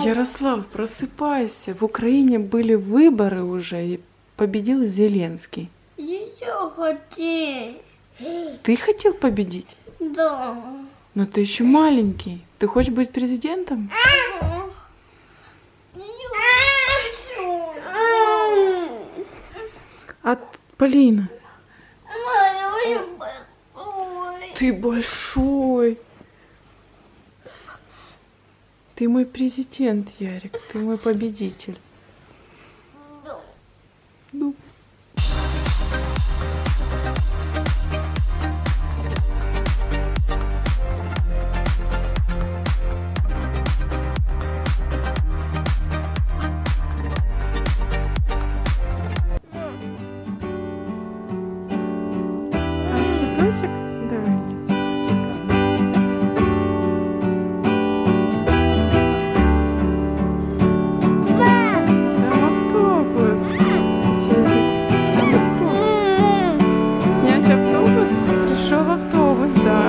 Ярослав, просыпайся. В Украине были выборы уже, и победил Зеленский. Я хотел. Ты хотел победить? Да. Но ты еще маленький. Ты хочешь быть президентом? А Полина? Ты большой. Ты мой президент, Ярик. Ты мой победитель. Ну. А цветочек? Давай мне цветочек. Там автобус. Сейчас здесь автобус. Снять автобус? Пришел автобус, да.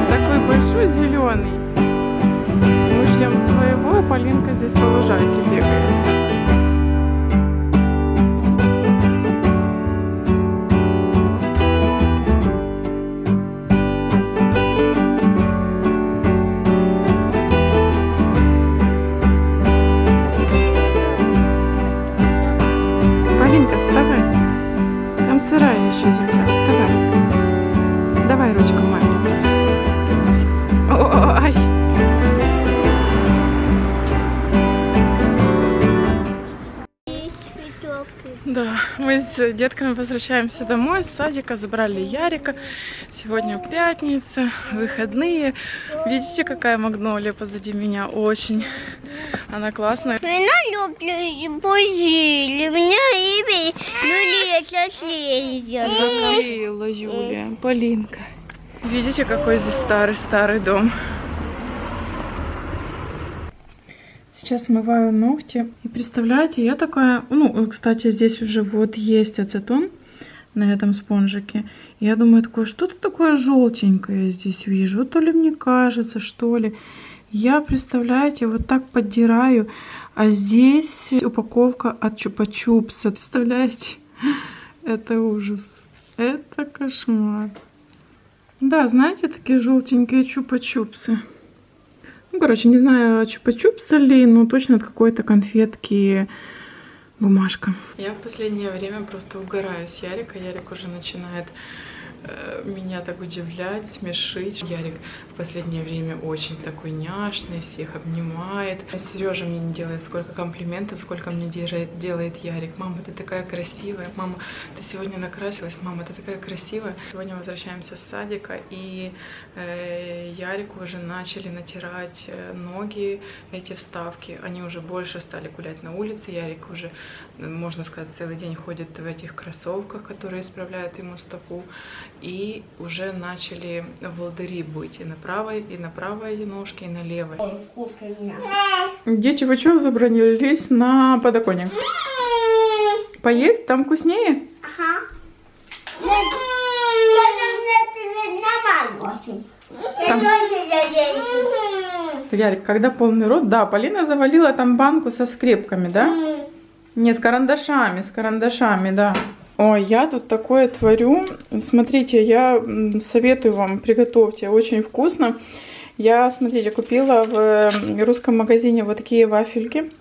Такой большой, зеленый. Мы ждем своего, а Полинка здесь по лужайке бегает. Полинка, вставай. Там сырая еще земля. Вставай. Давай ручку маме. Ой. Да, мы с детками возвращаемся домой с садика, забрали Ярика. Сегодня пятница, выходные. Видите, какая магнолия позади меня? Очень. Она классная. Меня люблю, бузили. Меня имя Юлия соседи. Заклеила Юлия. Полинка. Видите, какой здесь старый дом. Сейчас смываю ногти. И представляете, я такая... Ну, кстати, здесь уже вот есть ацетон на этом спонжике. Я думаю, такое, что-то такое желтенькое здесь вижу. То ли мне кажется, что ли. Я, представляете, вот так поддираю. А здесь упаковка от чупа-чупса. Представляете? Это ужас. Это кошмар. Да, знаете, такие желтенькие чупа-чупсы. Ну, короче, не знаю, чупа-чупса ли, но точно от какой-то конфетки бумажка. Я в последнее время просто угораю с Ярика. Ярик уже начинает меня так удивлять, смешить. Ярик в последнее время очень такой няшный, всех обнимает. Сережа мне не делает сколько комплиментов, сколько мне делает Ярик. Мама, ты такая красивая. Мама, ты сегодня накрасилась. Мама, ты такая красивая. Сегодня возвращаемся с садика, и Ярику уже начали натирать ноги, эти вставки. Они уже больше стали гулять на улице. Ярик уже, можно сказать, целый день ходит в этих кроссовках, которые исправляют ему стопу. И уже начали волдыри быть и на правой ножке, и на левой. Дети, вы что забронились на подоконник? Поесть? Там вкуснее? Ага. Там... Ярик, когда полный рот? Да, Полина завалила там банку со скрепками, да? Не, с карандашами, да. Ой, я тут такое творю. Смотрите, я советую вам, приготовьте, очень вкусно. Я, смотрите, купила в русском магазине вот такие вафельки.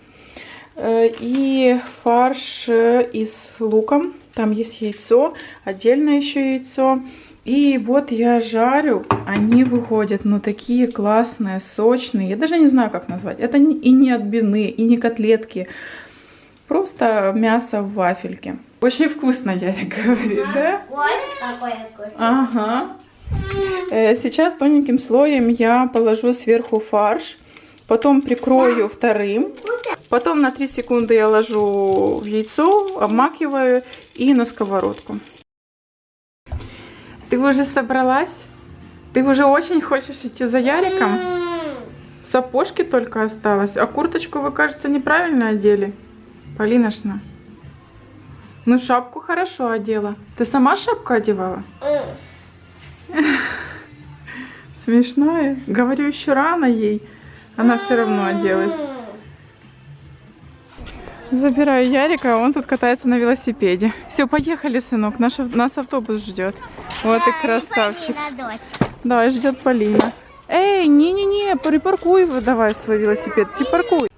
И фарш из лука. Там есть яйцо, отдельно еще яйцо. И вот я жарю, они выходят, ну, такие классные, сочные. Я даже не знаю, как назвать. Это и не отбивные, и не котлетки. Просто мясо в вафельке. Очень вкусно, Ярик говорит, да? Ага. Сейчас тоненьким слоем я положу сверху фарш. Потом прикрою вторым. Потом на 3 секунды я ложу в яйцо, обмакиваю и на сковородку. Ты уже собралась? Ты уже очень хочешь идти за Яриком? Сапожки только осталось. А курточку вы, кажется, неправильно одели. Полиношна. Ну, шапку хорошо одела. Ты сама шапку одевала? Смешная. Говорю, еще рано ей. Она все равно оделась. Забираю Ярика, он тут катается на велосипеде. Все, поехали, сынок, нас автобус ждет. Вот и красавчик. Давай, ждет Полина. Эй, не-не-не, припаркуй давай свой велосипед, припаркуй.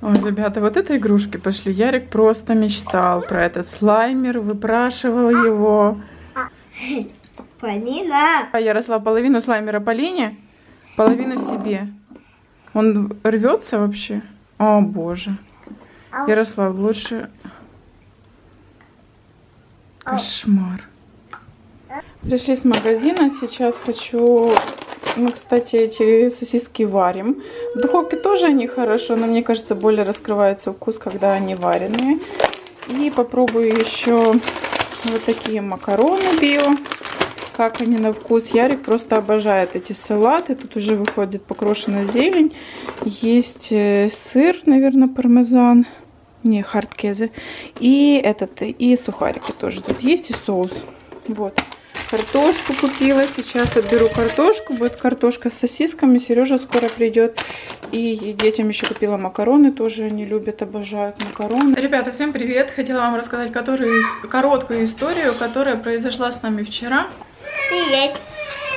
Ой, ребята, вот это игрушки пошли. Ярик просто мечтал про этот слаймер, выпрашивал его. Полина. Ярослав половину слаймера Полине, половину себе. Он рвется вообще? О, боже. Ярослав, лучше... Кошмар. Пришли с магазина. Сейчас хочу... Мы, кстати, эти сосиски варим. В духовке тоже они хорошо, но мне кажется, более раскрывается вкус, когда они вареные. И попробую еще вот такие макароны био. Как они на вкус. Ярик просто обожает эти салаты. Тут уже выходит покрошенная зелень. Есть сыр, наверное, пармезан. Не, хардкезе. И сухарики тоже тут есть, и соус. Вот. Картошку купила. Сейчас отберу картошку. Будет картошка с сосисками. Сережа скоро придет. И детям еще купила макароны. Тоже они любят, обожают макароны. Ребята, всем привет. Хотела вам рассказать короткую историю, которая произошла с нами вчера. Привет.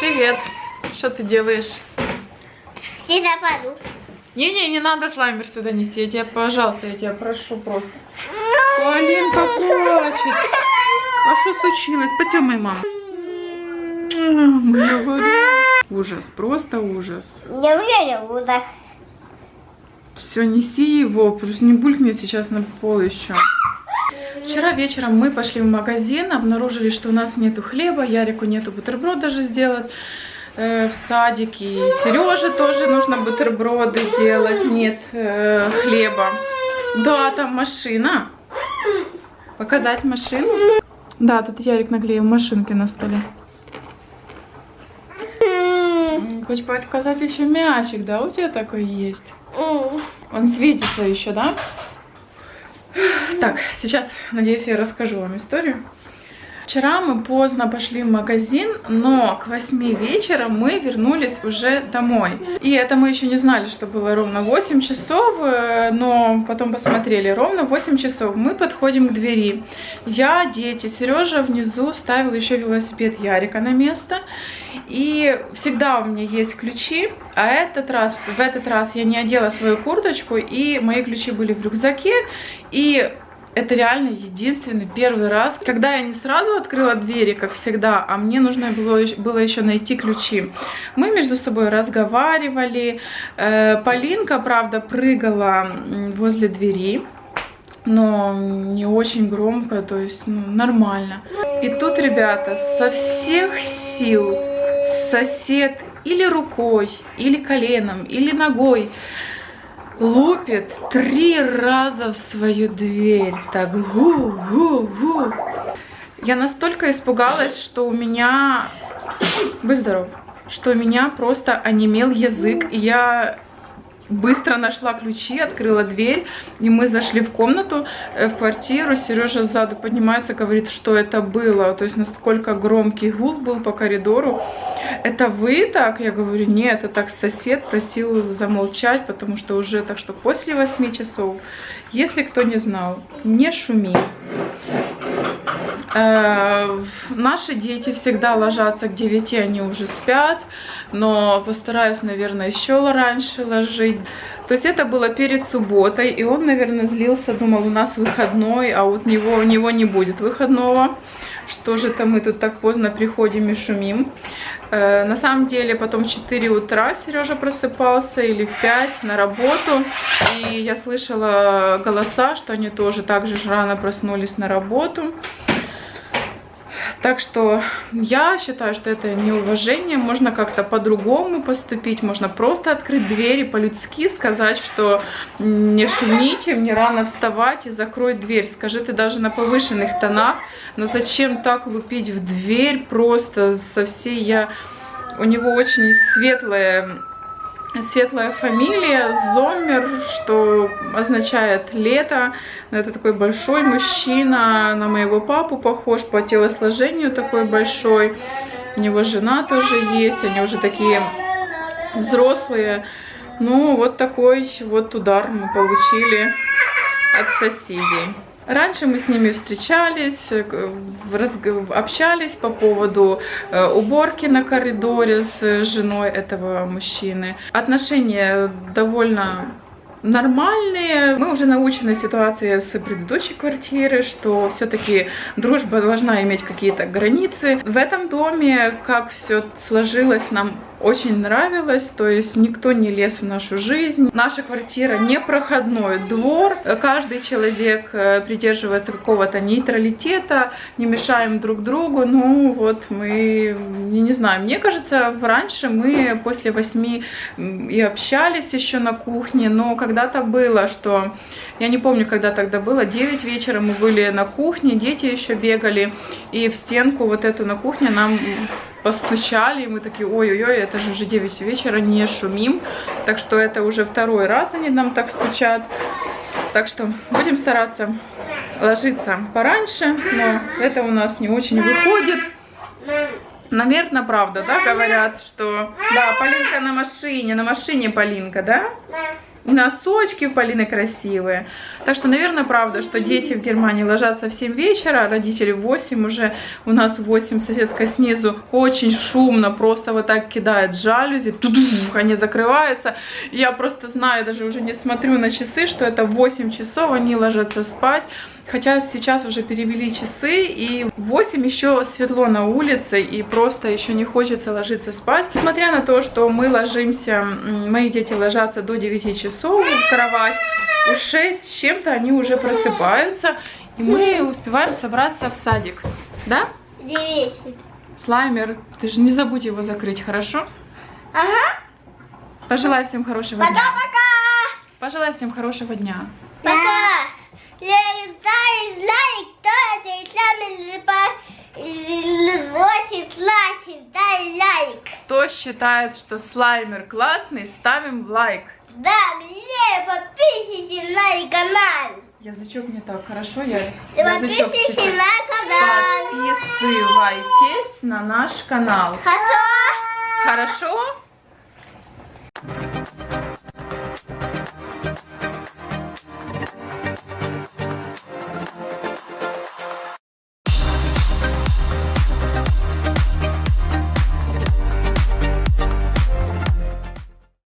Привет. Что ты делаешь? Сюда паду. Не надо слаймер сюда нести. Я тебя, пожалуйста, я тебя прошу просто. Полинка плачет. А что случилось? Пойдем, моя мама. Ужас, просто ужас. Не буду. Все, неси его, просто не булькнет сейчас на пол еще. Вчера вечером мы пошли в магазин, обнаружили, что у нас нету хлеба, Ярику нету бутерброд даже сделать в садике. И Сереже тоже нужно бутерброды делать, нет хлеба. Да, там машина. Показать машину? Да, тут Ярик наклеил машинки на столе. Хочешь показать еще мячик, да? У тебя такой есть? Он светится еще, да? Так, сейчас, надеюсь, я расскажу вам историю. Вчера мы поздно пошли в магазин, но к 8 вечера мы вернулись уже домой. И это мы еще не знали, что было ровно 8 часов, но потом посмотрели. Ровно 8 часов мы подходим к двери. Я, дети, Сережа внизу ставил еще велосипед Ярика на место. И всегда у меня есть ключи, а в этот раз я не одела свою курточку, и мои ключи были в рюкзаке. И это реально единственный первый раз, когда я не сразу открыла двери, как всегда, а мне нужно было еще найти ключи. Мы между собой разговаривали. Полинка, правда, прыгала возле двери, но не очень громко, то есть нормально. И тут, ребята, со всех сил сосед или рукой, или коленом, или ногой лупит 3 раза в свою дверь. Так, гу-гу-гу. Я настолько испугалась, что у меня... Будь здоров. Что у меня просто онемел язык. И я быстро нашла ключи, открыла дверь. И мы зашли в комнату, в квартиру. Сережа сзади поднимается, говорит, что это было. То есть насколько громкий гул был по коридору. Это вы так? Я говорю, нет, это так сосед просил замолчать, потому что уже так что после 8 часов, если кто не знал, не шуми. Наши дети всегда ложатся к 9, они уже спят, но постараюсь, наверное, еще раньше ложить. То есть это было перед субботой, и он, наверное, злился, думал, у нас выходной, а вот у него не будет выходного. Что же это мы тут так поздно приходим и шумим? На самом деле потом в 4 утра Сережа просыпался или в 5 на работу. И я слышала голоса, что они тоже так же рано проснулись на работу. Так что я считаю, что это неуважение. Можно как-то по-другому поступить. Можно просто открыть дверь и по-людски сказать, что не шумите, мне рано вставать, и закрой дверь. Скажи ты даже на повышенных тонах. Но зачем так лупить в дверь просто со всей... У него очень светлая фамилия, Зоммер, что означает лето. Это такой большой мужчина, на моего папу похож, по телосложению такой большой. У него жена тоже есть, они уже такие взрослые. Ну, вот такой вот удар мы получили от соседей. Раньше мы с ними встречались, общались по поводу уборки на коридоре с женой этого мужчины. Отношения довольно нормальные. Мы уже научены ситуации с предыдущей квартиры, что все-таки дружба должна иметь какие-то границы. В этом доме, как все сложилось, нам очень нравилось, то есть никто не лез в нашу жизнь. Наша квартира не проходной двор, каждый человек придерживается какого-то нейтралитета, не мешаем друг другу. Ну вот мы, не знаю, мне кажется, раньше мы после 8 и общались еще на кухне, но когда-то было, что, я не помню, когда тогда было, 9 вечера мы были на кухне, дети еще бегали, и в стенку вот эту на кухне нам постучали, и мы такие, ой-ой-ой, это же уже 9 вечера, не шумим. Так что это уже второй раз они нам так стучат. Так что будем стараться ложиться пораньше, но это у нас не очень выходит. Наверное, правда, да, говорят, что... Да, Полинка на машине Полинка, да? Носочки у Полины красивые. Так что, наверное, правда, что дети в Германии ложатся в 7 вечера, родители в 8 уже. У нас в 8 соседка снизу очень шумно, просто вот так кидает жалюзи, они закрываются. Я просто знаю, даже уже не смотрю на часы, что это 8 часов, они ложатся спать. Хотя сейчас уже перевели часы, и в 8 еще светло на улице, и просто еще не хочется ложиться спать. Несмотря на то, что мы ложимся, мои дети ложатся до 9 часов в кровать, в 6 с чем-то они уже просыпаются, и мы успеваем собраться в садик. Да? 9. Слаймер, ты же не забудь его закрыть, хорошо? Ага. Пожелай всем хорошего дня. Пока-пока. Пожелай всем хорошего дня. Пока. Ставь лайк, дай лайк. Кто считает, что слаймер классный, ставим лайк. Да, мне подписывайтесь на канал. Язычок не так, хорошо? Я Подписывайтесь на канал. Подписывайтесь на наш канал. Хорошо? Хорошо?